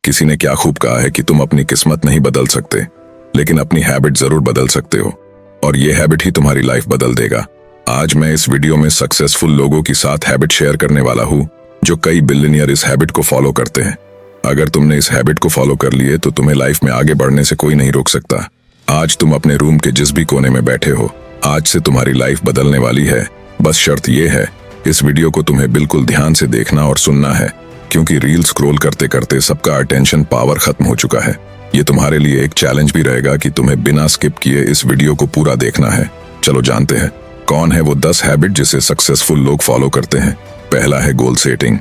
किसी ने क्या खूब कहा है कि तुम अपनी किस्मत नहीं बदल सकते, लेकिन अपनी हैबिट जरूर बदल सकते हो, और ये हैबिट ही तुम्हारी लाइफ बदल देगा। आज मैं इस वीडियो में सक्सेसफुल लोगों के साथ हैबिट शेयर करने वाला हूँ जो कई बिलियनियर इस हैबिट को फॉलो करते हैं। अगर तुमने इस हैबिट को फॉलो कर लिए तो तुम्हें लाइफ में आगे बढ़ने से कोई नहीं रोक सकता। आज तुम अपने रूम के जिस भी कोने में बैठे हो, आज से तुम्हारी लाइफ बदलने वाली है। बस शर्त यह है, इस वीडियो को तुम्हें बिल्कुल ध्यान से देखना और सुनना है, क्योंकि रील स्क्रॉल करते करते सबका अटेंशन पावर खत्म हो चुका है। ये तुम्हारे लिए एक चैलेंज भी रहेगा कि तुम्हें बिना स्किप किए इस वीडियो को पूरा देखना है। चलो जानते हैं कौन है वो 10 हैबिट जिसे सक्सेसफुल लोग फॉलो करते हैं। पहला है गोल सेटिंग।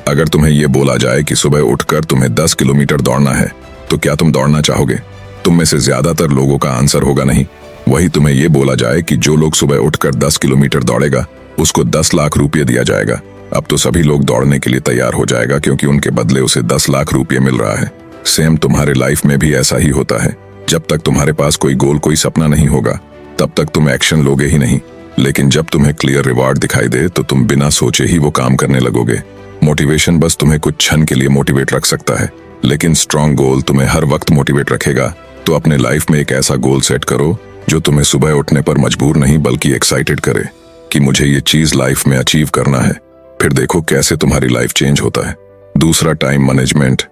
अगर तुम्हें ये बोला जाए कि सुबह उठकर तुम्हें 10 किलोमीटर दौड़ना है, तो क्या तुम दौड़ना चाहोगे? तुम में से ज्यादातर लोगों का आंसर होगा नहीं। वही तुम्हें ये बोला जाए कि जो लोग सुबह उठकर 10 किलोमीटर दौड़ेगा उसको 10 लाख रुपये दिया जाएगा। अब तो सभी लोग दौड़ने के लिए तैयार हो जाएगा, क्योंकि उनके बदले उसे 10 लाख रुपये मिल रहा है। सेम तुम्हारे लाइफ में भी ऐसा ही होता है। जब तक तुम्हारे पास कोई गोल, कोई सपना नहीं होगा, तब तक तुम एक्शन लोगे ही नहीं। लेकिन जब तुम्हें क्लियर रिवार्ड दिखाई दे तो तुम बिना सोचे ही वो काम करने लगोगे। मोटिवेशन बस तुम्हें कुछ क्षण के लिए मोटिवेट रख सकता है, लेकिन स्ट्रॉन्ग गोल तुम्हें हर वक्त मोटिवेट रखेगा। तो अपने लाइफ में एक ऐसा गोल सेट करो जो तुम्हें सुबह उठने पर मजबूर नहीं बल्कि एक्साइटेड करे कि मुझे ये चीज लाइफ में अचीव करना है। फिर देखो कैसे तुम्हारी लाइफ चेंज होता है। दूसरा, टाइम मैनेजमेंट।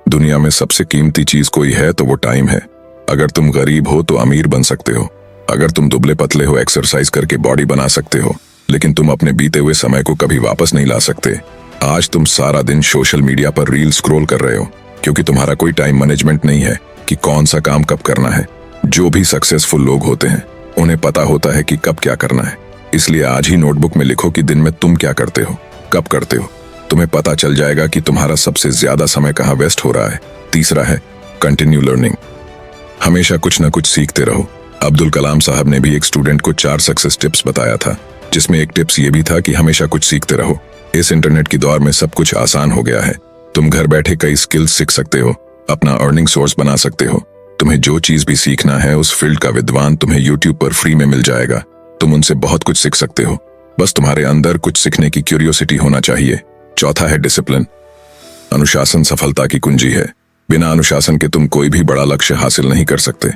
दुनिया में सबसे कीमती चीज कोई है तो वो टाइम है। अगर तुम गरीब हो तो अमीर बन सकते हो, अगर तुम दुबले पतले हो एक्सरसाइज करके बॉडी बना सकते हो, लेकिन तुम अपने बीते हुए समय को कभी वापस नहीं ला सकते। आज तुम सारा दिन सोशल मीडिया पर रील स्क्रॉल कर रहे हो क्योंकि तुम्हारा कोई टाइम मैनेजमेंट नहीं है कि कौन सा काम कब करना है। जो भी सक्सेसफुल लोग होते हैं उन्हें पता होता है कि कब क्या करना है। इसलिए आज ही नोटबुक में लिखो कि दिन में तुम क्या करते हो, कब करते हो। तुम्हें पता चल जाएगा कि तुम्हारा सबसे ज्यादा समय कहाँ वेस्ट हो रहा है। तीसरा है कंटिन्यू लर्निंग। हमेशा कुछ ना कुछ सीखते रहो। अब्दुल कलाम साहब ने भी एक स्टूडेंट को 4 सक्सेस टिप्स बताया था, जिसमें एक टिप्स ये भी था कि हमेशा कुछ सीखते रहो। इस इंटरनेट की दौर में सब कुछ आसान हो गया है। तुम घर बैठे कई स्किल्स सीख सकते हो, अपना अर्निंग सोर्स बना सकते हो। तुम्हें जो चीज भी सीखना है उस फील्ड का विद्वान तुम्हें यूट्यूब पर फ्री में मिल जाएगा। तुम उनसे बहुत कुछ सीख सकते हो, बस तुम्हारे अंदर कुछ सीखने की क्यूरियोसिटी होना चाहिए। चौथा है डिसिप्लिन। अनुशासन सफलता की कुंजी है। बिना अनुशासन के तुम कोई भी बड़ा लक्ष्य हासिल नहीं कर सकते।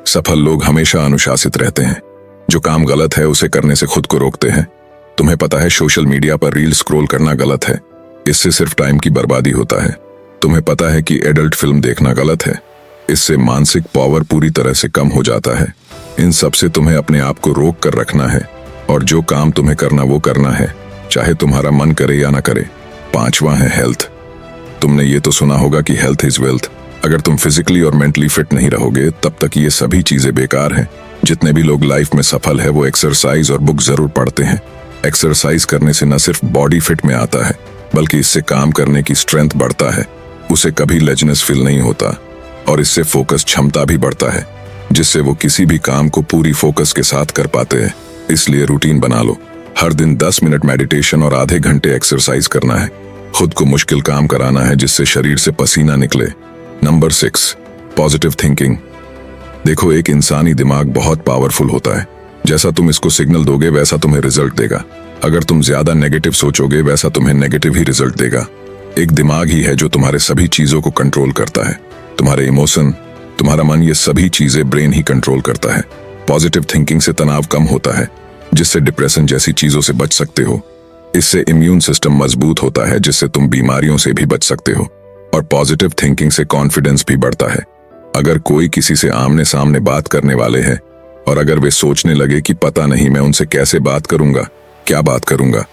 सफल लोग हमेशा अनुशासित रहते हैं। जो काम गलत है उसे करने से खुद को रोकते हैं। तुम्हें पता है सोशल मीडिया पर रील स्क्रॉल करना गलत है, इससे सिर्फ टाइम की बर्बादी होता है। तुम्हें पता है कि एडल्ट फिल्म देखना गलत है, इससे मानसिक पावर पूरी तरह से कम हो जाता है। इन सब से तुम्हें अपने आप को रोक कर रखना है, और जो काम तुम्हें करना वो करना है, चाहे तुम्हारा मन करे या ना करे। 5वां है हेल्थ। तुमने ये तो सुना होगा कि हेल्थ इज वेल्थ। अगर तुम फिजिकली और मेंटली फिट नहीं रहोगे तब तक ये सभी चीजें बेकार हैं। जितने भी लोग लाइफ में सफल है वो एक्सरसाइज और बुक जरूर पढ़ते हैं। एक्सरसाइज करने से न सिर्फ बॉडी फिट में आता है, बल्कि इससे काम करने की स्ट्रेंथ बढ़ता है। उसे कभी लेजनेस फील नहीं होता, और इससे फोकस क्षमता भी बढ़ता है, जिससे वो किसी भी काम को पूरी फोकस के साथ कर पाते हैं। इसलिए रूटीन बना लो। हर दिन 10 मिनट मेडिटेशन और आधे घंटे एक्सरसाइज करना है। खुद को मुश्किल काम कराना है जिससे शरीर से पसीना निकले। Number 6, positive thinking. देखो, एक इंसानी दिमाग बहुत पावरफुल होता है। जैसा तुम इसको सिग्नल दोगे वैसा तुम्हें रिजल्ट देगा। अगर तुम ज्यादा नेगेटिव सोचोगे वैसा तुम्हें नेगेटिव ही रिजल्ट देगा। एक दिमाग ही है जो तुम्हारे सभी चीजों को कंट्रोल करता है। तुम्हारे इमोशन, तुम्हारा मन, ये सभी चीजें ब्रेन ही कंट्रोल करता है। पॉजिटिव थिंकिंग से तनाव कम होता है, जिससे डिप्रेशन जैसी चीजों से बच सकते हो। इससे इम्यून सिस्टम मजबूत होता है, जिससे तुम बीमारियों से भी बच सकते हो। और पॉजिटिव थिंकिंग से कॉन्फिडेंस भी बढ़ता है। अगर कोई किसी से आमने सामने बात करने वाले हैं और अगर वे सोचने लगे कि पता नहीं मैं उनसे कैसे बात करूंगा, क्या बात करूंगा,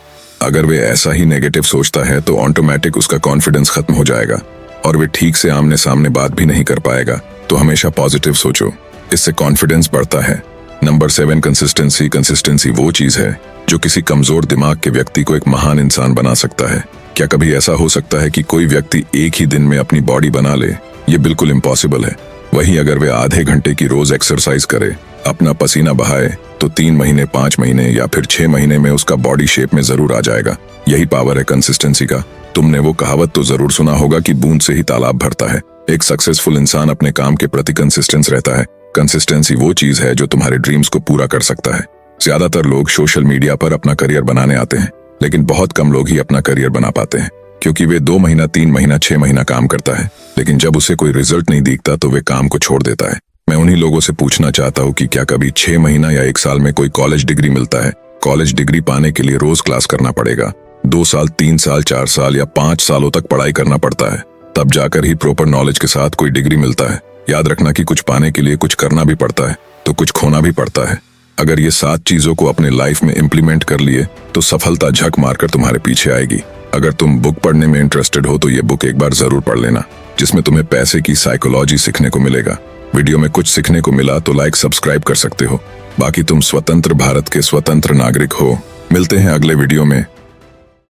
अगर वे ऐसा ही नेगेटिव सोचता है तो ऑटोमेटिक उसका कॉन्फिडेंस खत्म हो जाएगा और वे ठीक से आमने सामने बात भी नहीं कर पाएगा। तो हमेशा पॉजिटिव सोचो, इससे कॉन्फिडेंस बढ़ता है। Number 7, consistency. कंसिस्टेंसी वो चीज है जो किसी कमजोर दिमाग के व्यक्ति को एक महान इंसान बना सकता है। क्या कभी ऐसा हो सकता है कि कोई व्यक्ति एक ही दिन में अपनी बॉडी बना ले? ये बिल्कुल इम्पॉसिबल है। वहीं अगर वे आधे घंटे की रोज एक्सरसाइज करे, अपना पसीना बहाए, तो 3 महीने, 5 महीने या फिर 6 महीने में उसका बॉडी शेप में जरूर आ जाएगा। यही पावर है कंसिस्टेंसी का। तुमने वो कहावत तो जरूर सुना होगा कि बूंद से ही तालाब भरता है। एक सक्सेसफुल इंसान अपने काम के प्रति कंसिस्टेंस रहता है। कंसिस्टेंसी वो चीज है जो तुम्हारे ड्रीम्स को पूरा कर सकता है। ज्यादातर लोग सोशल मीडिया पर अपना करियर बनाने आते हैं, लेकिन बहुत कम लोग ही अपना करियर बना पाते हैं, क्योंकि वे 2 महीना 3 महीना 6 महीना काम करता है, लेकिन जब उसे कोई रिजल्ट नहीं दिखता तो वे काम को छोड़ देता है। मैं उन्हीं लोगों से पूछना चाहता हूँ कि क्या कभी 6 महीना या 1 साल में कोई कॉलेज डिग्री मिलता है? कॉलेज डिग्री पाने के लिए रोज क्लास करना पड़ेगा। 2 साल 3 साल 4 साल या 5 सालों तक पढ़ाई करना पड़ता है, तब जाकर ही प्रॉपर नॉलेज के साथ कोई डिग्री मिलता है। याद रखना कि कुछ पाने के लिए कुछ करना भी पड़ता है तो कुछ खोना भी पड़ता है। अगर ये 7 चीजों को अपने लाइफ में इम्प्लीमेंट कर लिए तो सफलता झक मारकर तुम्हारे पीछे आएगी। अगर तुम बुक पढ़ने में इंटरेस्टेड हो तो ये बुक एक बार जरूर पढ़ लेना, जिसमें तुम्हें पैसे की साइकोलॉजी सीखने को मिलेगा। वीडियो में कुछ सीखने को मिला तो लाइक सब्सक्राइब कर सकते हो। बाकी तुम स्वतंत्र भारत के स्वतंत्र नागरिक हो। मिलते हैं अगले वीडियो में।